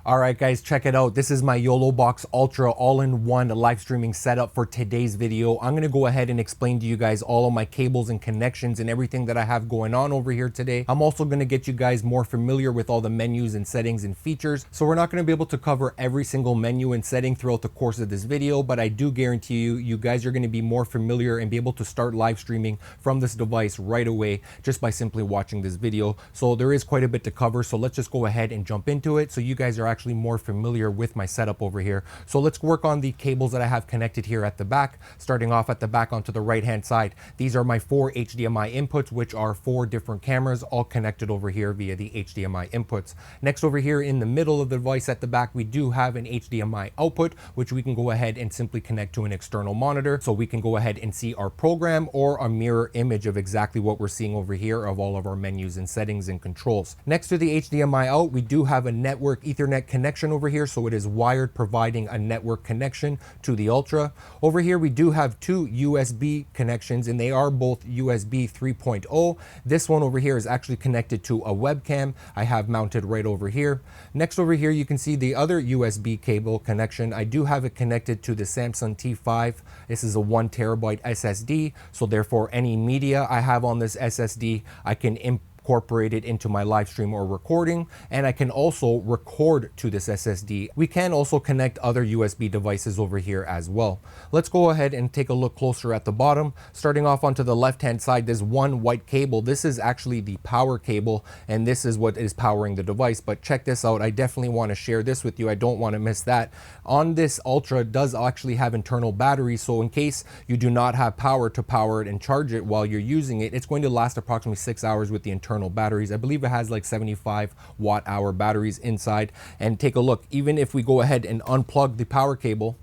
All right, guys, check it out. This is my Yolobox Ultra all-in-one live streaming setup for today's video. I'm gonna go ahead and explain to you guys all of my cables and connections and everything that I have going on over here today. I'm also gonna get you guys more familiar with all the menus and settings and features. So we're not gonna be able to cover every single menu and setting throughout the course of this video, but I do guarantee you, you guys are gonna be more familiar and be able to start live streaming from this device right away just by simply watching this video. So there is quite a bit to cover, so let's just go ahead and jump into it so you guys are actually more familiar with my setup over here. So let's work on the cables that I have connected here at the back. Starting off at the back onto the right hand side, these are my 4 HDMI inputs, which are 4 different cameras all connected over here via the HDMI inputs. Next, over here in the middle of the device at the back, we do have an HDMI output, which we can go ahead and simply connect to an external monitor, so we can go ahead and see our program or a mirror image of exactly what we're seeing over here of all of our menus and settings and controls. Next to the HDMI out, we do have a network Ethernet connection over here, so it is wired, providing a network connection to the Ultra. Over here we do have 2 USB connections, and they are both USB 3.0. This one over here is actually connected to a webcam I have mounted right over here. Next, over here you can see the other USB cable connection. I do have it connected to the Samsung T5. This is a 1 terabyte SSD, so therefore any media I have on this SSD I can incorporate it into my live stream or recording, and I can also record to this SSD. We can also connect other USB devices over here as well. Let's go ahead and take a look closer at the bottom. Starting off onto the left hand side, there's one white cable. This is actually the power cable, and this is what is powering the device. But check this out, I definitely want to share this with you. I don't want to miss that. On this Ultra does actually have internal batteries, so in case you do not have power to power it and charge it while you're using it, it's going to last approximately 6 hours with the internal batteries. I believe it has like 75 watt hour batteries inside. And take a look, even if we go ahead and unplug the power cable,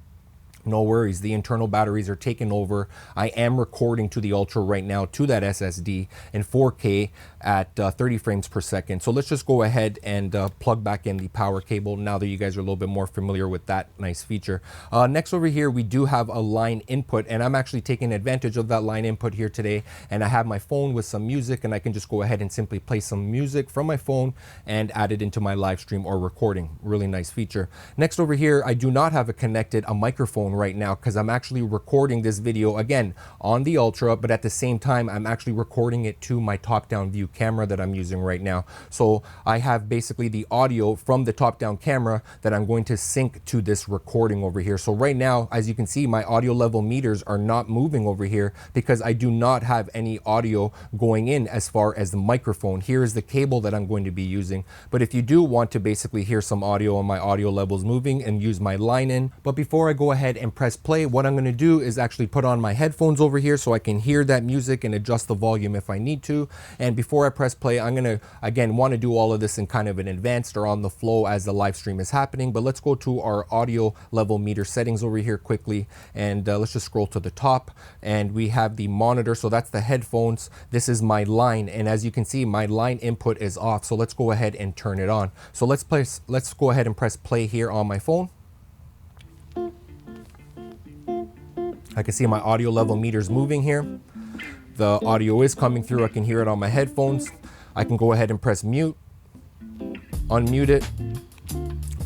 no worries, the internal batteries are taken over. I am recording to the Ultra right now to that SSD in 4K at 30 frames per second. So let's just go ahead and plug back in the power cable now that you guys are a little bit more familiar with that nice feature. Next, over here we do have a line input, and I'm actually taking advantage of that line input here today. And I have my phone with some music, and I can just go ahead and simply play some music from my phone and add it into my live stream or recording. Really nice feature. Next, over here I do not have a microphone right now because I'm actually recording this video again on the Ultra, but at the same time I'm actually recording it to my top-down view camera that I'm using right now. So I have basically the audio from the top-down camera that I'm going to sync to this recording over here. So right now, as you can see, my audio level meters are not moving over here because I do not have any audio going in as far as the microphone. Here is the cable that I'm going to be using. But if you do want to basically hear some audio on my audio levels moving and use my line in. But before I go ahead and press play, what I'm going to do is actually put on my headphones over here so I can hear that music and adjust the volume if I need to. And before I press play, I'm going to again want to do all of this in kind of an advanced or on the flow as the live stream is happening. But let's go to our audio level meter settings over here quickly, and let's just scroll to the top, and we have the monitor, so that's the headphones. This is my line, and as you can see, my line input is off, so let's go ahead and turn it on. So let's go ahead and press play here on my phone. I can see my audio level meters moving here. The audio is coming through. I can hear it on my headphones. I can go ahead and press mute, unmute it.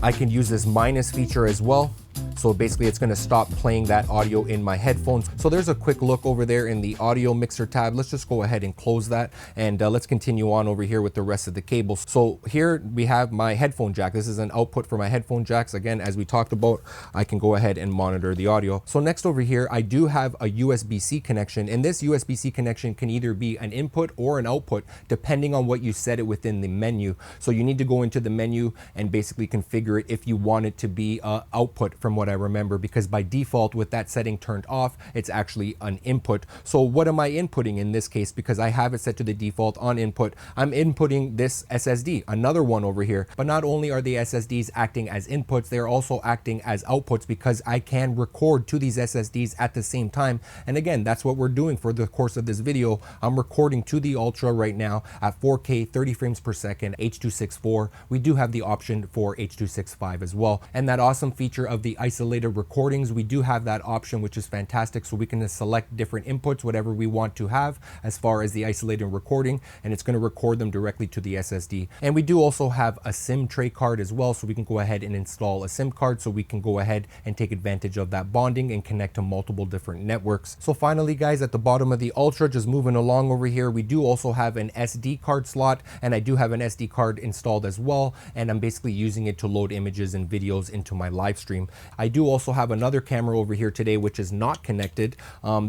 I can use this minus feature as well. So basically it's going to stop playing that audio in my headphones. So there's a quick look over there in the audio mixer tab. Let's just go ahead and close that, and let's continue on over here with the rest of the cables. So here we have my headphone jack. This is an output for my headphone jacks. Again, as we talked about, I can go ahead and monitor the audio. So next over here, I do have a USB-C connection, and this USB-C connection can either be an input or an output depending on what you set it within the menu. So you need to go into the menu and basically configure it if you want it to be output, from what I remember, because by default with that setting turned off, it's actually an input. So what am I inputting in this case? Because I have it set to the default on input, I'm inputting this SSD, another one over here. But not only are the SSDs acting as inputs, they're also acting as outputs because I can record to these SSDs at the same time. And again, that's what we're doing for the course of this video. I'm recording to the Ultra right now at 4K 30 frames per second, H.264. We do have the option for H.265 as well. And that awesome feature of the isolated recordings, we do have that option, which is fantastic. So we can select different inputs, whatever we want to have as far as the isolated recording, and it's going to record them directly to the SSD. And we do also have a SIM tray card as well, so we can go ahead and install a SIM card so we can go ahead and take advantage of that bonding and connect to multiple different networks. So finally guys, at the bottom of the Ultra, just moving along over here, we do also have an SD card slot, and I do have an SD card installed as well, and I'm basically using it to load images and videos into my live stream. I do also have another camera over here today which is not connected.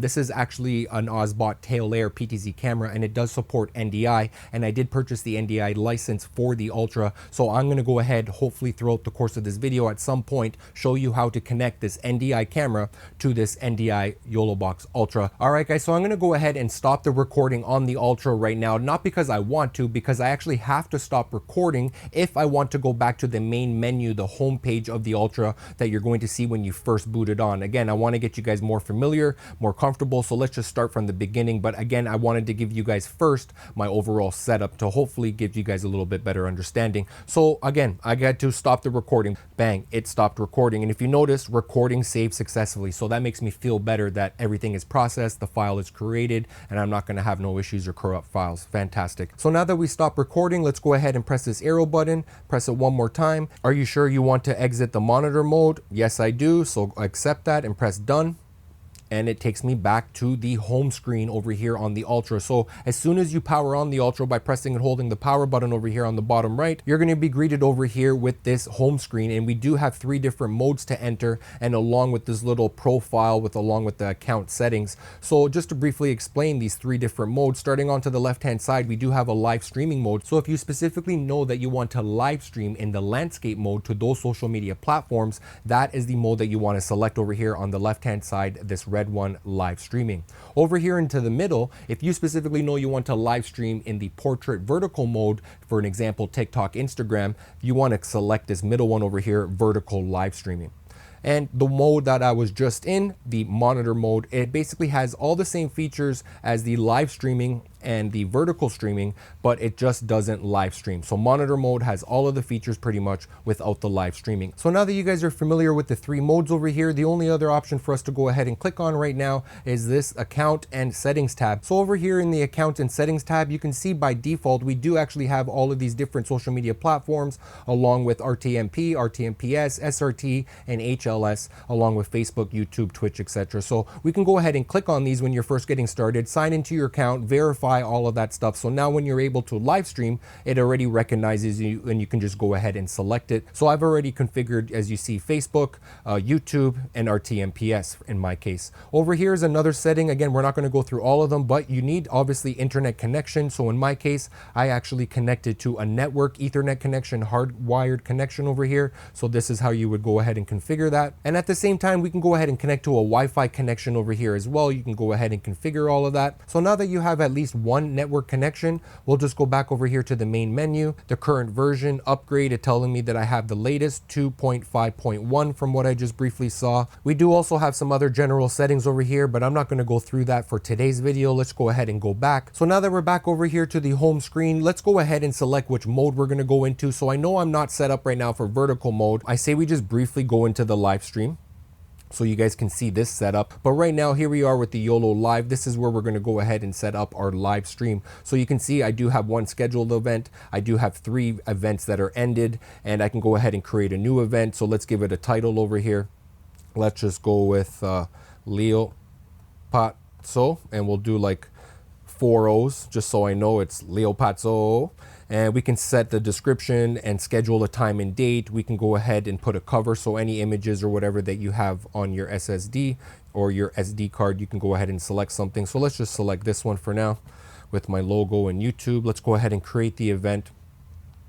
This is actually an Osbot Tail Air PTZ camera, and it does support NDI, and I did purchase the NDI license for the Ultra. So I'm going to go ahead, hopefully throughout the course of this video at some point, show you how to connect this NDI camera to this NDI Yolobox Ultra. All right guys, so I'm going to go ahead and stop the recording on the Ultra right now, not because I want to, because I actually have to stop recording if I want to go back to the main menu, the home page of the Ultra that you're going to see when you first boot it on. Again, I want to get you guys more familiar, more comfortable, so let's just start from the beginning. But again, I wanted to give you guys first my overall setup to hopefully give you guys a little bit better understanding. So again, I got to stop the recording. Bang, it stopped recording. And if you notice, recording saved successfully. So that makes me feel better that everything is processed, the file is created, and I'm not going to have no issues or corrupt files. Fantastic. So now that we stop recording, let's go ahead and press this arrow button, press it one more time. Are you sure you want to exit the monitor mode? Yes, I do. So accept that and press done. And it takes me back to the home screen over here on the Ultra. So as soon as you power on the Ultra by pressing and holding the power button over here on the bottom right, you're going to be greeted over here with this home screen. And we do have 3 different modes to enter, and along with this little profile along with the account settings. So just to briefly explain these 3 different modes, starting on to the left hand side, we do have a live streaming mode. So if you specifically know that you want to live stream in the landscape mode to those social media platforms, that is the mode that you want to select over here on the left hand side, this red one, live streaming. Over here into the middle, if you specifically know you want to live stream in the portrait vertical mode, for an example TikTok, Instagram, you want to select this middle one over here, vertical live streaming. And the mode that I was just in, the monitor mode, it basically has all the same features as the live streaming and the vertical streaming, but it just doesn't live stream. So monitor mode has all of the features pretty much without the live streaming. So now that you guys are familiar with the 3 modes over here, the only other option for us to go ahead and click on right now is this account and settings tab. So over here in the account and settings tab, you can see by default we do actually have all of these different social media platforms, along with RTMP, RTMPS, SRT, and HLS, along with Facebook, YouTube, Twitch, etc. So we can go ahead and click on these when you're first getting started, sign into your account, verify all of that stuff. So now when you're able to live stream, it already recognizes you and you can just go ahead and select it. So I've already configured, as you see, Facebook, YouTube, and RTMPS in my case. Over here is another setting. Again, we're not going to go through all of them, but you need obviously internet connection. So in my case, I actually connected to a network Ethernet connection, hardwired connection over here. So this is how you would go ahead and configure that. And at the same time, we can go ahead and connect to a Wi-Fi connection over here as well. You can go ahead and configure all of that. So now that you have at least one network connection, we'll just go back over here to the main menu, the current version, upgrade, it telling me that I have the latest 2.5.1 from what I just briefly saw. We do also have some other general settings over here, but I'm not going to go through that for today's video. Let's go ahead and go back. So now that we're back over here to the home screen, let's go ahead and select which mode we're going to go into. So I know I'm not set up right now for vertical mode. I say we just briefly go into the live stream so you guys can see this setup. But right now, here we are with the YoloLiv. This is where we're going to go ahead and set up our live stream. So you can see I do have one scheduled event. I do have 3 events that are ended, and I can go ahead and create a new event. So let's give it a title over here. Let's just go with Leo Patso, and we'll do like 4 O's just so I know it's Leo Patso. And we can set the description and schedule a time and date. We can go ahead and put a cover, so any images or whatever that you have on your SSD or your SD card, you can go ahead and select something. So let's just select this one for now with my logo and YouTube. Let's go ahead and create the event.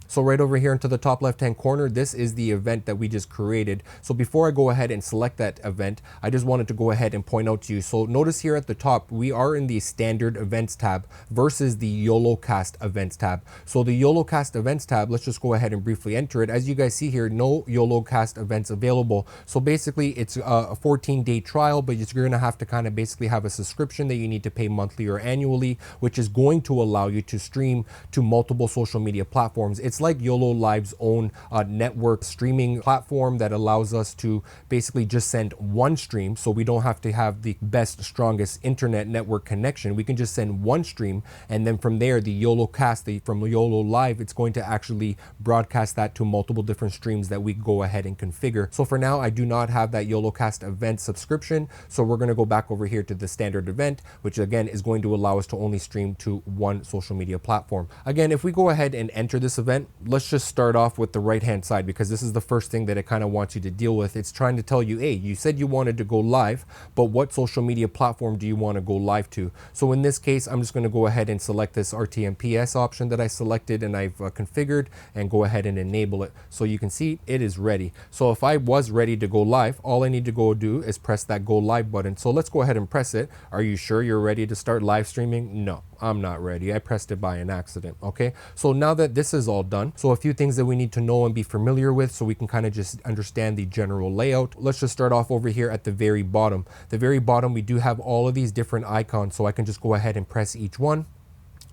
So right over here into the top left hand corner, this is the event that we just created. So before I go ahead and select that event, I just wanted to go ahead and point out to you. So notice here at the top, we are in the standard events tab versus the YoloCast events tab. So the YoloCast events tab, let's just go ahead and briefly enter it. As you guys see here, no YoloCast events available. So basically it's a 14-day trial, but you're gonna have to kind of basically have a subscription that you need to pay monthly or annually, which is going to allow you to stream to multiple social media platforms. It's like YoloLiv's own network streaming platform that allows us to basically just send one stream, so we don't have to have the best, strongest internet network connection. We can just send one stream, and then from there, the YoloCast from YoloLiv, it's going to actually broadcast that to multiple different streams that we go ahead and configure. So for now, I do not have that YoloCast event subscription, so we're going to go back over here to the standard event, which again is going to allow us to only stream to one social media platform. Again, if we go ahead and enter this event, let's just start off with the right hand side, because this is the first thing that it kind of wants you to deal with. It's trying to tell you, hey, you said you wanted to go live, but what social media platform do you want to go live to? So in this case, I'm just going to go ahead and select this RTMPS option that I selected and I've configured, and go ahead and enable it. So you can see it is ready. So if I was ready to go live, all I need to go do is press that go live button. So let's go ahead and press it. Are you sure you're ready to start live streaming? No, I'm not ready. I pressed it by an accident. Okay, so now that this is all done, so a few things that we need to know and be familiar with so we can kind of just understand the general layout. Let's just start off over here at the very bottom. The very bottom, we do have all of these different icons, so I can just go ahead and press each one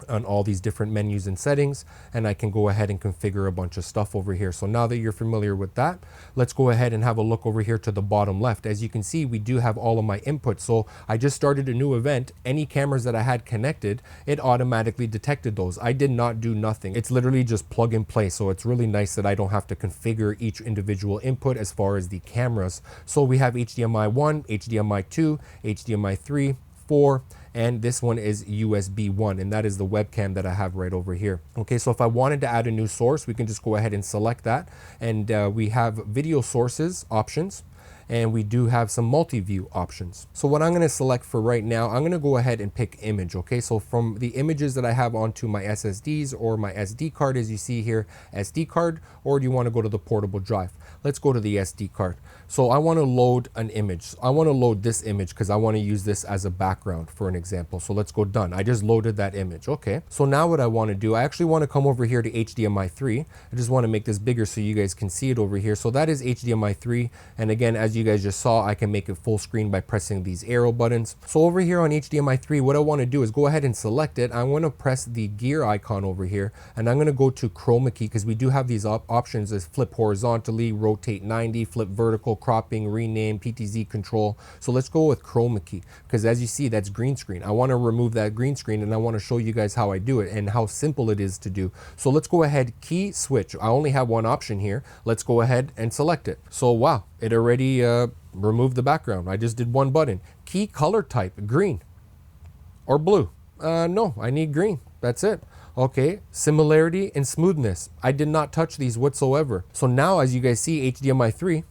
on all these different menus and settings, and I can go ahead and configure a bunch of stuff over here. So now that you're familiar with that, let's go ahead and have a look over here to the bottom left. As you can see, we do have all of my inputs. So I just started a new event. Any cameras that I had connected, it automatically detected those. I did not do nothing. It's literally just plug and play. So it's really nice that I don't have to configure each individual input as far as the cameras. So we have HDMI 1, HDMI 2, HDMI 3, 4, and this one is USB 1, and that is the webcam that I have right over here. Okay, so if I wanted to add a new source, we can just go ahead and select that, and we have video sources options, and we do have some multi-view options. So what I'm going to select for right now, I'm going to go ahead and pick image. Okay, so from the images that I have onto my SSDs or my SD card, as you see here, SD card, or do you want to go to the portable drive? Let's go to the SD card. So I want to load an image. I want to load this image because I want to use this as a background for an example. So let's go done. I just loaded that image. Okay, so now what I want to do, I actually want to come over here to HDMI 3. I just want to make this bigger so you guys can see it over here. So that is HDMI 3, and again, as you guys just saw, I can make it full screen by pressing these arrow buttons. So over here on HDMI 3, what I want to do is go ahead and select it. I want to press the gear icon over here, and I'm going to go to Chroma Key, because we do have these options as flip horizontally, rotate 90, flip vertical, cropping, rename, PTZ control. So let's go with Chroma Key, because as you see, that's green screen. I want to remove that green screen, and I want to show you guys how I do it and how simple it is to do. So let's go ahead, key switch. I only have one option here. Let's go ahead and select it. So wow, it already removed the background. I just did one button. Key color type, green or blue. No, I need green. That's it. Okay, similarity and smoothness. I did not touch these whatsoever. So now, as you guys see, HDMI 3,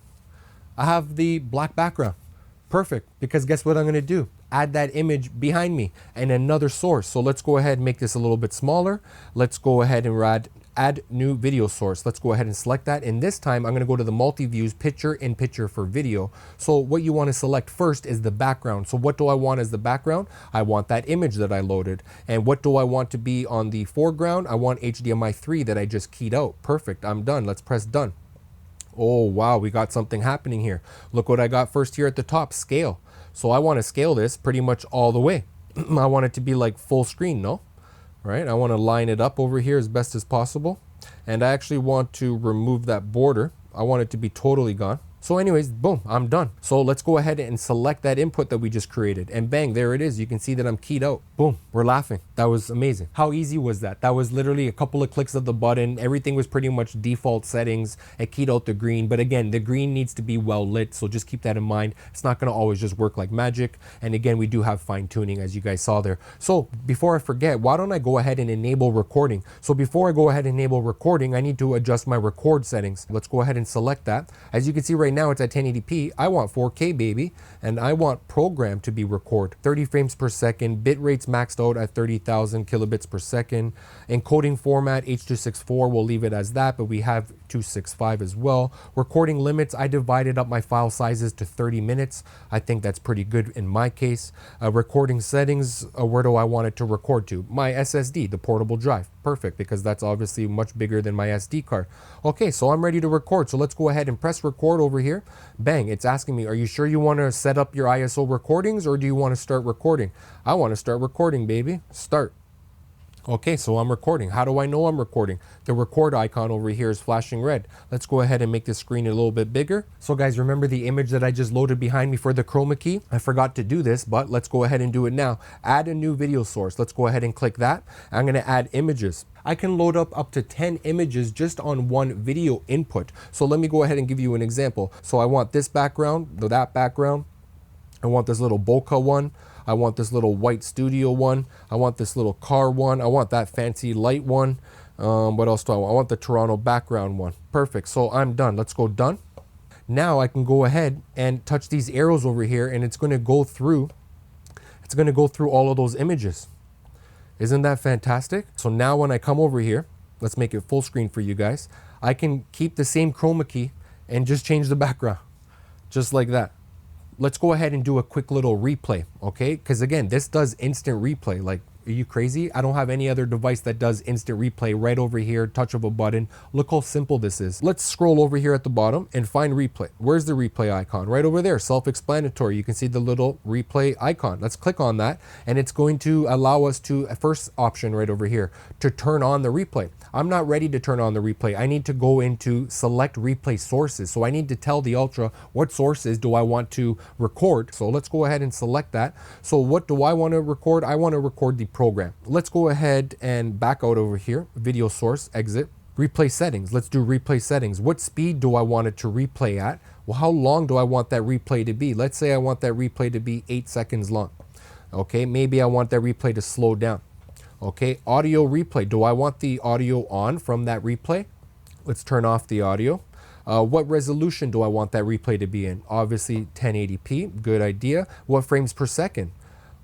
I have the black background. Perfect, because guess what I'm gonna do? Add that image behind me and another source. So let's go ahead and make this a little bit smaller. Let's go ahead and add new video source. Let's go ahead and select that. And this time I'm gonna go to the multi-views, picture in picture for video. So what you wanna select first is the background. So what do I want as the background? I want that image that I loaded. And what do I want to be on the foreground? I want HDMI 3 that I just keyed out. Perfect, I'm done. Let's press done. Oh wow, we got something happening here. Look what I got first here at the top, scale. So I want to scale this pretty much all the way. I want it to be like full screen, no? Right, I want to line it up over here as best as possible. And I actually want to remove that border. I want it to be totally gone. So anyways, boom, I'm done. So let's go ahead and select that input that we just created, and bang, there it is. You can see that I'm keyed out. Boom, we're laughing. That was amazing. How easy was that? That was literally a couple of clicks of the button. Everything was pretty much default settings. It keyed out the green, but again, the green needs to be well lit, so just keep that in mind. It's not gonna always just work like magic. And again, we do have fine tuning, as you guys saw there. So before I forget, why don't I go ahead and enable recording? So before I go ahead and enable recording, I need to adjust my record settings. Let's go ahead and select that. As you can see right now, it's at 1080p. I want 4K, baby, and I want program to be record 30 frames per second, bit rates maxed out at 30,000 kilobits per second. Encoding format H.264, we'll leave it as that, but we have 265 as well. Recording limits, I divided up my file sizes to 30 minutes. I think that's pretty good in my case. Recording settings, where do I want it to record to? My SSD, the portable drive. Perfect, because that's obviously much bigger than my SD card. Okay, so I'm ready to record. So let's go ahead and press record over here. Bang, it's asking me, are you sure you want to set up your ISO recordings, or do you want to start recording? I want to start recording, baby. Start. Okay, so I'm recording. How do I know I'm recording? The record icon over here is flashing red. Let's go ahead and make this screen a little bit bigger. So guys, remember the image that I just loaded behind me for the chroma key? I forgot to do this, but let's go ahead and do it now. Add a new video source. Let's go ahead and click that. I'm gonna add images. I can load up to 10 images just on one video input. So let me go ahead and give you an example. So I want this background, that background. I want this little bokeh one. I want this little white studio one. I want this little car one. I want that fancy light one. What else do I want? I want the Toronto background one. Perfect. So I'm done. Let's go done. Now I can go ahead and touch these arrows over here, and it's going to go through. It's going to go through all of those images. Isn't that fantastic? So now when I come over here, let's make it full screen for you guys. I can keep the same chroma key and just change the background, just like that. Let's go ahead and do a quick little replay, okay? Because again, this does instant replay. Like, are you crazy? I don't have any other device that does instant replay right over here, touch of a button. Look how simple this is. Let's scroll over here at the bottom and find replay. Where's the replay icon? Right over there, self-explanatory. You can see the little replay icon. Let's click on that, and it's going to allow us to, first option right over here, to turn on the replay. I'm not ready to turn on the replay. I need to go into select replay sources. So I need to tell the Ultra what sources do I want to record. So let's go ahead and select that. So what do I want to record? I want to record the program. Let's go ahead and back out over here, video source, exit, replay settings. Let's do replay settings. What speed do I want it to replay at? Well, how long do I want that replay to be? Let's say I want that replay to be 8 seconds long. Okay, maybe I want that replay to slow down. Okay, audio replay. Do I want the audio on from that replay? Let's turn off the audio. What resolution do I want that replay to be in? Obviously 1080p, good idea. What frames per second?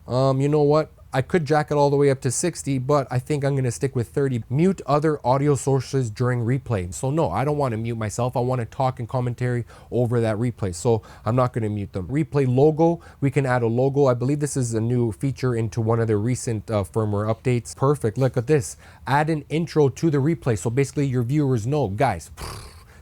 You know what? I could jack it all the way up to 60, but I think I'm gonna stick with 30. Mute other audio sources during replay. So no, I don't wanna mute myself. I wanna talk and commentary over that replay. So I'm not gonna mute them. Replay logo, we can add a logo. I believe this is a new feature into one of the recent firmware updates. Perfect, look at this. Add an intro to the replay. So basically your viewers know, guys,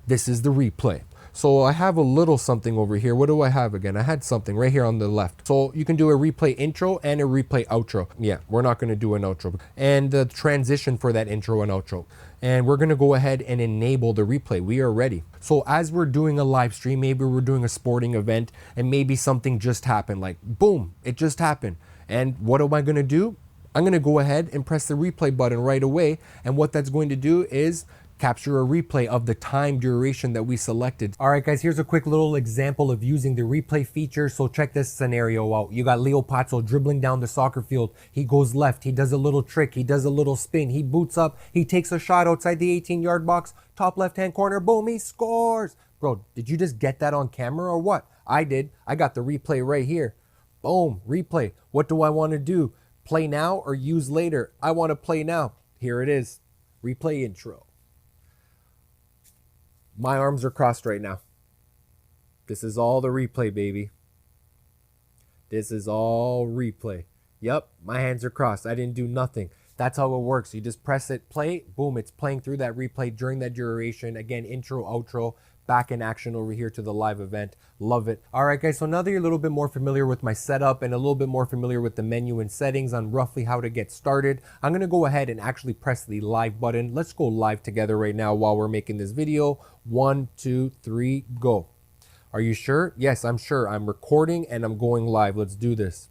this is the replay. So I have a little something over here. What do I have again? I had something right here on the left. So you can do a replay intro and a replay outro. Yeah, we're not gonna do an outro. And the transition for that intro and outro. And we're gonna go ahead and enable the replay. We are ready. So as we're doing a live stream, maybe we're doing a sporting event, and maybe something just happened, like boom, it just happened. And what am I gonna do? I'm gonna go ahead and press the replay button right away. And what that's going to do is capture a replay of the time duration that we selected. All right, guys, here's a quick little example of using the replay feature. So check this scenario out. You got Leo Pazzo dribbling down the soccer field. He goes left, he does a little trick, he does a little spin, he boots up, he takes a shot outside the 18-yard box, top left-hand corner, boom, he scores. Bro, did you just get that on camera or what? I did. I got the replay right here. Boom, replay. What do I want to do? Play now or use later? I want to play now. Here it is. Replay intro. My arms are crossed right now. This is all the replay, baby. This is all replay. Yep, my hands are crossed. I didn't do nothing. That's how it works. You just press it, play, boom, it's playing through that replay during that duration. Again, intro, outro, back in action over here to the live event. Love it. All right, guys, so now that you're a little bit more familiar with my setup and a little bit more familiar with the menu and settings on roughly how to get started, I'm gonna go ahead and actually press the live button. Let's go live together right now while we're making this video. 1, 2, 3, go. Are you sure? Yes, I'm sure. I'm recording and I'm going live. Let's do this.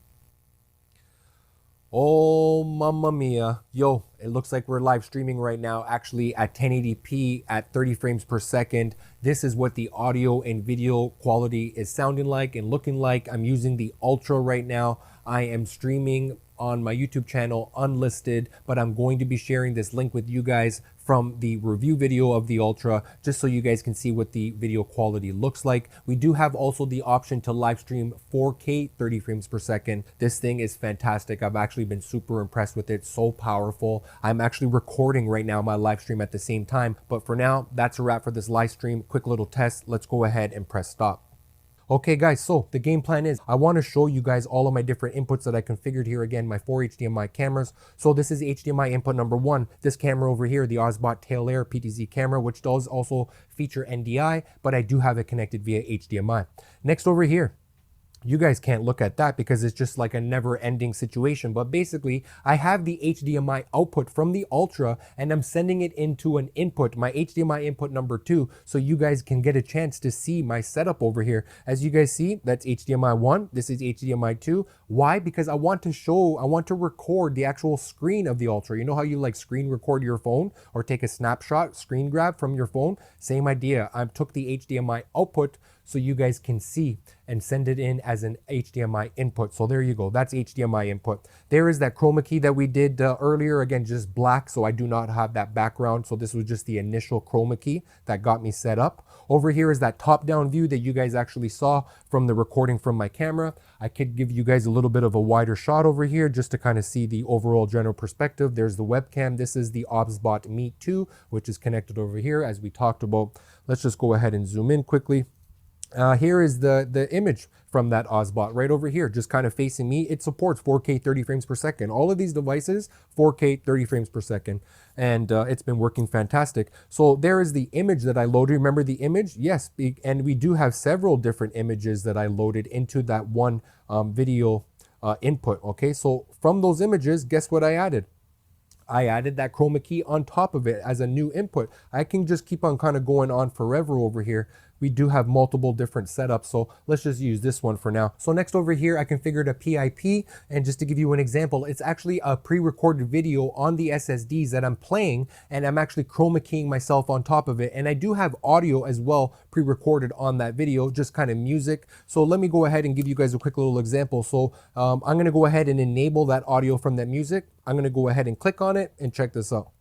Oh, mamma mia. Yo, it looks like we're live streaming right now, actually at 1080p at 30 frames per second. This is what the audio and video quality is sounding like and looking like. I'm using the Ultra right now. I am streaming on my YouTube channel unlisted, but I'm going to be sharing this link with you guys from the review video of the Ultra, just so you guys can see what the video quality looks like. We do have also the option to live stream 4K 30 frames per second. This thing is fantastic. I've actually been super impressed with it. So powerful. I'm actually recording right now my live stream at the same time. But for now, that's a wrap for this live stream. Quick little test. Let's go ahead and press stop. Okay guys, so the game plan is I want to show you guys all of my different inputs that I configured here. Again, my 4 HDMI cameras. So this is HDMI input number 1. This camera over here, the Osbot Tail Air PTZ camera, which does also feature NDI, but I do have it connected via HDMI. Next over here, You guys can't look at that because it's just like a never ending situation. But basically I have the HDMI output from the Ultra and I'm sending it into an input, my HDMI input number 2, so you guys can get a chance to see my setup over here. As you guys see, that's HDMI 1, this is HDMI 2. Why? Because I want to record the actual screen of the Ultra. You know how you like screen record your phone or take a snapshot, screen grab from your phone? Same idea. I took the HDMI output so you guys can see and send it in as an HDMI input. So there you go, that's HDMI input. There is that chroma key that we did earlier, again, just black, so I do not have that background. So this was just the initial chroma key that got me set up. Over here is that top-down view that you guys actually saw from the recording from my camera. I could give you guys a little bit of a wider shot over here just to kind of see the overall general perspective. There's the webcam. This is the OBSBot Meet 2, which is connected over here as we talked about. Let's just go ahead and zoom in quickly. Here is the image from that OBSBot right over here, just kind of facing me. It supports 4K 30 frames per second. All of these devices, 4K 30 frames per second. And it's been working fantastic. So there is the image that I loaded. Remember the image? Yes, and we do have several different images that I loaded into that one video input, okay? So from those images, guess what I added? I added that chroma key on top of it as a new input. I can just keep on kind of going on forever over here. We do have multiple different setups, so let's just use this one for now. So next over here, I configured a PIP, and just to give you an example, it's actually a pre-recorded video on the SSDs that I'm playing, and I'm actually chroma keying myself on top of it. And I do have audio as well pre-recorded on that video, just kind of music. So let me go ahead and give you guys a quick little example. So I'm gonna go ahead and enable that audio from that music. I'm gonna go ahead and click on it and check this out.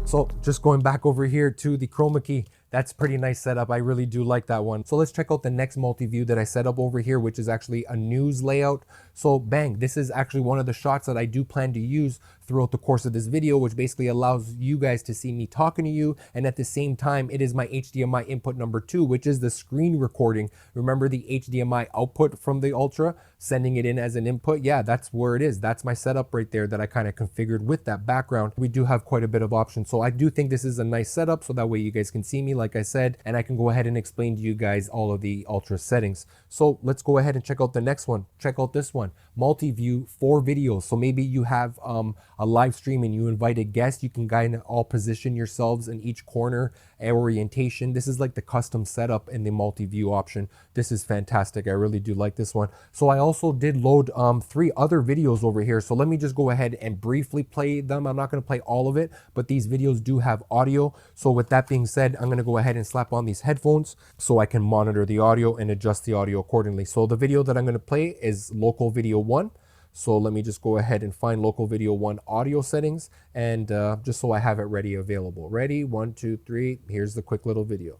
So just going back over here to the chroma key, that's pretty nice setup. I really do like that one. So let's check out the next multi-view that I set up over here, which is actually a news layout. So bang, this is actually one of the shots that I do plan to use throughout the course of this video, which basically allows you guys to see me talking to you. And at the same time, it is my HDMI input number 2, which is the screen recording. Remember the HDMI output from the Ultra, sending it in as an input? Yeah, that's where it is. That's my setup right there that I kind of configured with that background. We do have quite a bit of options. So I do think this is a nice setup, so that way you guys can see me like I said, and I can go ahead and explain to you guys all of the Ultra settings. So let's go ahead and check out the next one. Check out this one, multi-view for videos. So maybe you have a live stream and you invite a guest, you can kind of all position yourselves in each corner, orientation. This is like the custom setup in the multi-view option. This is fantastic. I really do like this one. So I also did load 3 other videos over here. So let me just go ahead and briefly play them. I'm not going to play all of it, but these videos do have audio. So with that being said, I'm going to go ahead and slap on these headphones so I can monitor the audio and adjust the audio accordingly. So the video that I'm going to play is local video 1. So let me just go ahead and find local video 1 audio settings, and just so I have it ready available. Ready? 1, 2, 3. Here's the quick little video.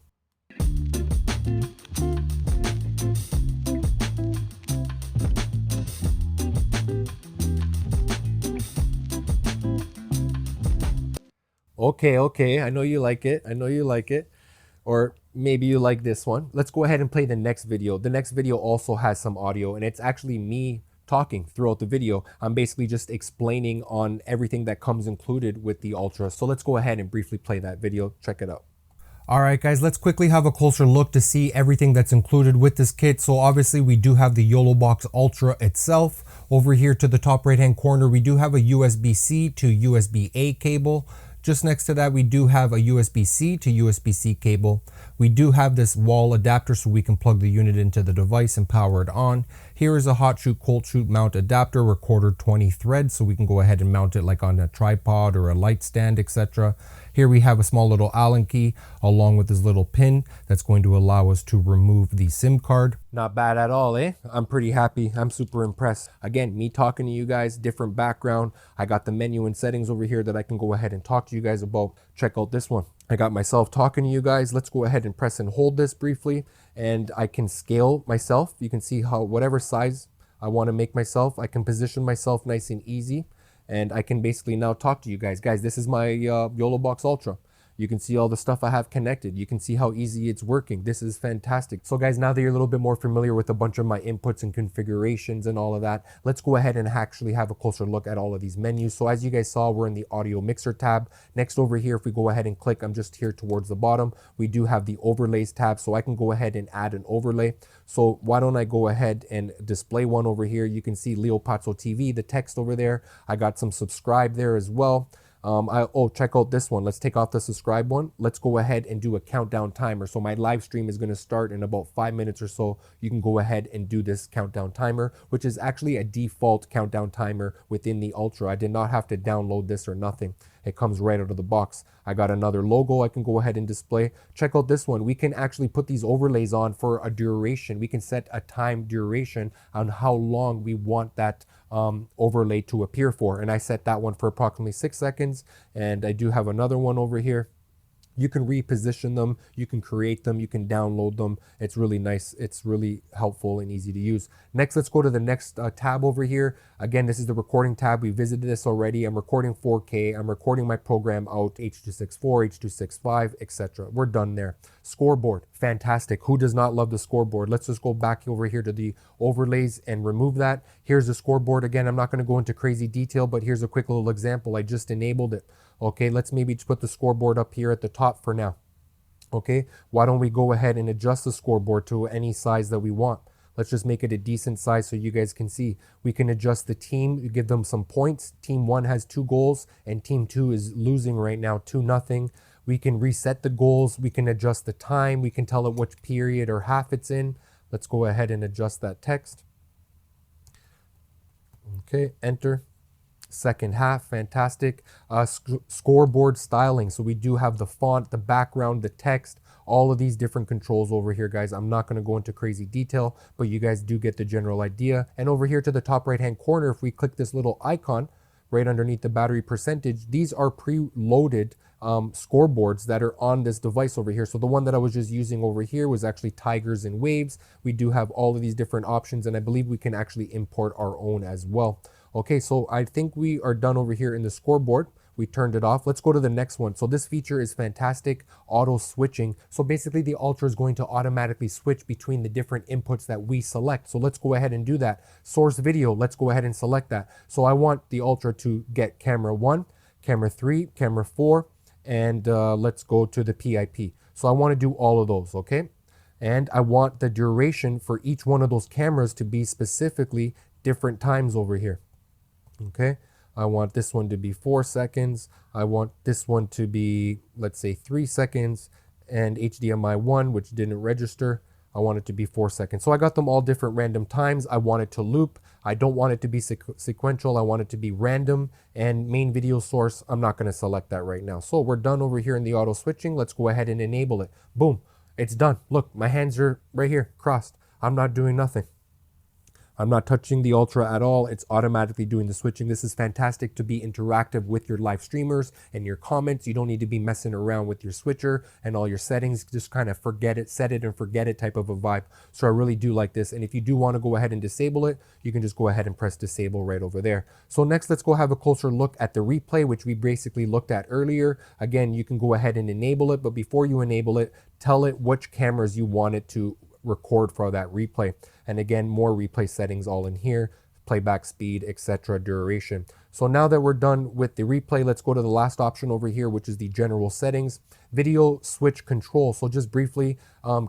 Okay, I know you like it. I know you like it. Or maybe you like this one. Let's go ahead and play the next video. The next video also has some audio, and it's actually me talking throughout the video. I'm basically just explaining on everything that comes included with the Ultra. So let's go ahead and briefly play that video. Check it out. All right, guys, let's quickly have a closer look to see everything that's included with this kit. So obviously we do have the Yolobox Ultra itself. Over here to the top right-hand corner, we do have a USB-C to USB-A cable. Just next to that, we do have a USB-C to USB-C cable. We do have this wall adapter so we can plug the unit into the device and power it on. Here is a hot shoot, cold shoot mount adapter, recorder 20 threads, so we can go ahead and mount it like on a tripod or a light stand, etc. Here we have a small little Allen key along with this little pin that's going to allow us to remove the SIM card. Not bad at all, eh? I'm pretty happy. I'm super impressed. Again, me talking to you guys, different background. I got the menu and settings over here that I can go ahead and talk to you guys about. Check out this one. I got myself talking to you guys. Let's go ahead and press and hold this briefly, and I can scale myself. You can see how whatever size I want to make myself, I can position myself nice and easy. And I can basically now talk to you guys. Guys, this is my Yolobox Ultra. You can see all the stuff I have connected. You can see how easy it's working. This is fantastic. So guys, now that you're a little bit more familiar with a bunch of my inputs and configurations and all of that, let's go ahead and actually have a closer look at all of these menus. So as you guys saw, we're in the audio mixer tab. Next over here, if we go ahead and click, I'm just here towards the bottom, we do have the overlays tab. So I can go ahead and add an overlay. So why don't I go ahead and display one over here? You can see Leo Pazzo TV, the text over there. I got some subscribe there as well. Check out this one. Let's take off the subscribe one. Let's go ahead and do a countdown timer. So my live stream is going to start in about 5 minutes or so. You can go ahead and do this countdown timer, which is actually a default countdown timer within the Ultra. I did not have to download this or nothing. It comes right out of the box. I got another logo I can go ahead and display. Check out this one. We can actually put these overlays on for a duration. We can set a time duration on how long we want that overlay to appear for. And I set that one for approximately 6 seconds. And I do have another one over here. You can reposition them, you can create them, you can download them. It's really nice. It's really helpful and easy to use. Next, let's go to the next tab over here. Again, this is the recording tab. We visited this already. I'm recording 4K. I'm recording my program out H.264, H.265, etc. We're done there. Scoreboard, fantastic. Who does not love the scoreboard? Let's just go back over here to the overlays and remove that. Here's the scoreboard. Again, I'm not going to go into crazy detail, but here's a quick little example. I just enabled it. Okay, let's maybe just put the scoreboard up here at the top for now. Okay, why don't we go ahead and adjust the scoreboard to any size that we want? Let's just make it a decent size so you guys can see. We can adjust the team, give them some points. Team 1 has 2 goals and team 2 is losing right now 2-0. We can reset the goals. We can adjust the time. We can tell it which period or half it's in. Let's go ahead and adjust that text. Okay, enter. Second half, fantastic. Scoreboard styling. So we do have the font, the background, the text, all of these different controls over here, guys. I'm not going to go into crazy detail, but you guys do get the general idea. And over here to the top right hand corner, if we click this little icon right underneath the battery percentage, these are preloaded scoreboards that are on this device over here. So the one that I was just using over here was actually tigers and waves. We do have all of these different options, and I believe we can actually import our own as well. Okay, so I think we are done over here in the scoreboard. We turned it off. Let's go to the next one. So this feature is fantastic, auto switching. So basically the Ultra is going to automatically switch between the different inputs that we select. So let's go ahead and do that. Source video, let's go ahead and select that. So I want the Ultra to get camera 1, camera 3, camera 4, and let's go to the PIP. So I want to do all of those, okay? And I want the duration for each one of those cameras to be specifically different times over here. Okay, I want this one to be 4 seconds. I want this one to be, let's say, 3 seconds, and HDMI 1, which didn't register, I want it to be 4 seconds. So I got them all different random times. I want it to loop. I don't want it to be sequential. I want it to be random. And main video source, I'm not going to select that right now. So we're done over here in the auto switching. Let's go ahead and enable it. Boom, it's done. Look, my hands are right here, crossed. I'm not doing nothing. I'm not touching the Ultra at all. It's automatically doing the switching. This is fantastic to be interactive with your live streamers and your comments. You don't need to be messing around with your switcher and all your settings. Just kind of forget it, set it and forget it type of a vibe. So I really do like this. And if you do want to go ahead and disable it, you can just go ahead and press disable right over there. So next, let's go have a closer look at the replay, which we basically looked at earlier. Again, you can go ahead and enable it, but before you enable it, tell it which cameras you want it to record for that replay. And again, more replay settings all in here, playback speed, etc., duration. So now that we're done with the replay, let's go to the last option over here, which is the general settings, video switch control. So just briefly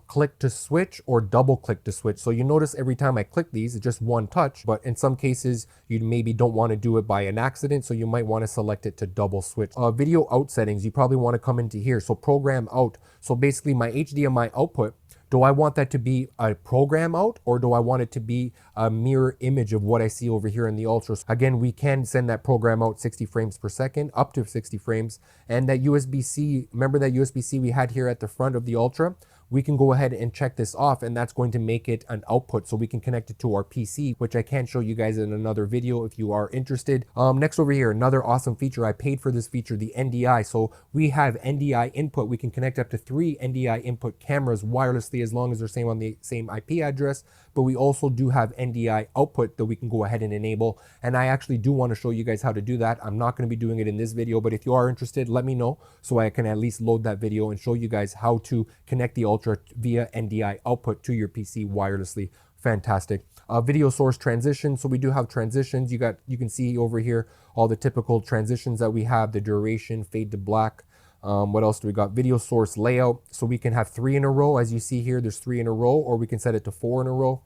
click to switch or double click to switch. So you notice every time I click these, it's just one touch, but in some cases you maybe don't want to do it by an accident. So you might want to select it to double switch. Video out settings, you probably want to come into here. So program out. So basically my HDMI output, do I want that to be a program out, or do I want it to be a mirror image of what I see over here in the Ultra? Again, we can send that program out 60 frames per second, up to 60 frames. And that USB-C, remember that USB-C we had here at the front of the Ultra? we can go ahead and check this off, and that's going to make it an output so we can connect it to our PC, which I can show you guys in another video if you are interested. Next over here, another awesome feature. I paid for this feature, the NDI. So we have NDI input. We can connect up to 3 NDI input cameras wirelessly as long as they're on the same IP address. But we also do have NDI output that we can go ahead and enable. And I actually do want to show you guys how to do that. I'm not going to be doing it in this video, but if you are interested, let me know so I can at least load that video and show you guys how to connect the Ultra via NDI output to your PC wirelessly. Fantastic. Video source transition. So we do have transitions. You can see over here all the typical transitions that we have, the duration, fade to black. What else do we got? Video source layout. So we can have 3 in a row. As you see here, there's 3 in a row, or we can set it to 4 in a row.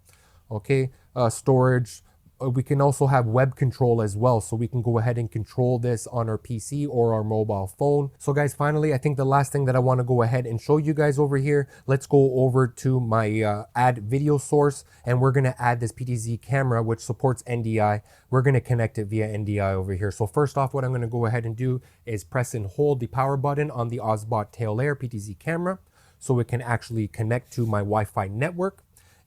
Okay. Storage. We can also have web control as well. So we can go ahead and control this on our PC or our mobile phone. So guys, finally, I think the last thing that I want to go ahead and show you guys over here, let's go over to my add video source, and we're going to add this PTZ camera, which supports NDI. We're going to connect it via NDI over here. So first off, what I'm going to go ahead and do is press and hold the power button on the Osbot Tail Air PTZ camera so it can actually connect to my Wi-Fi network,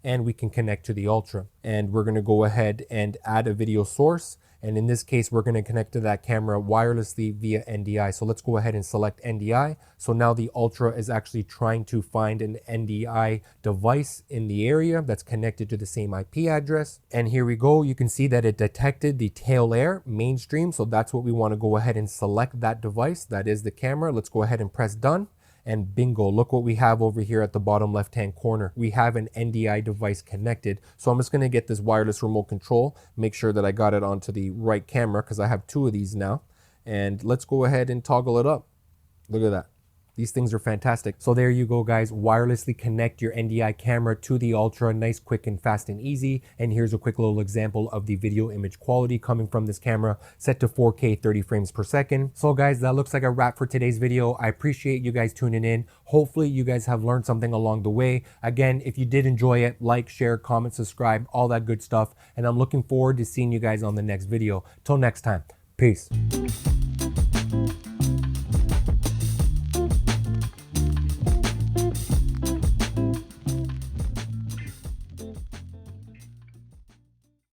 and we can connect to the Ultra. And we're going to go ahead and add a video source. And in this case, we're going to connect to that camera wirelessly via NDI. So let's go ahead and select NDI. So now the Ultra is actually trying to find an NDI device in the area that's connected to the same IP address. And here we go. You can see that it detected the Tail Air mainstream. So that's what we want to go ahead and select that device. That is the camera. Let's go ahead and press done. And bingo, look what we have over here at the bottom left-hand corner. We have an NDI device connected. So I'm just gonna get this wireless remote control, make sure that I got it onto the right camera because I have 2 of these now. And let's go ahead and toggle it up. Look at that. These things are fantastic. So there you go, guys. Wirelessly connect your NDI camera to the Ultra. Nice, quick, and fast and easy. And here's a quick little example of the video image quality coming from this camera, set to 4K 30 frames per second. So guys, that looks like a wrap for today's video. I appreciate you guys tuning in. Hopefully you guys have learned something along the way. Again, if you did enjoy it, like, share, comment, subscribe, all that good stuff. And I'm looking forward to seeing you guys on the next video. Till next time, peace.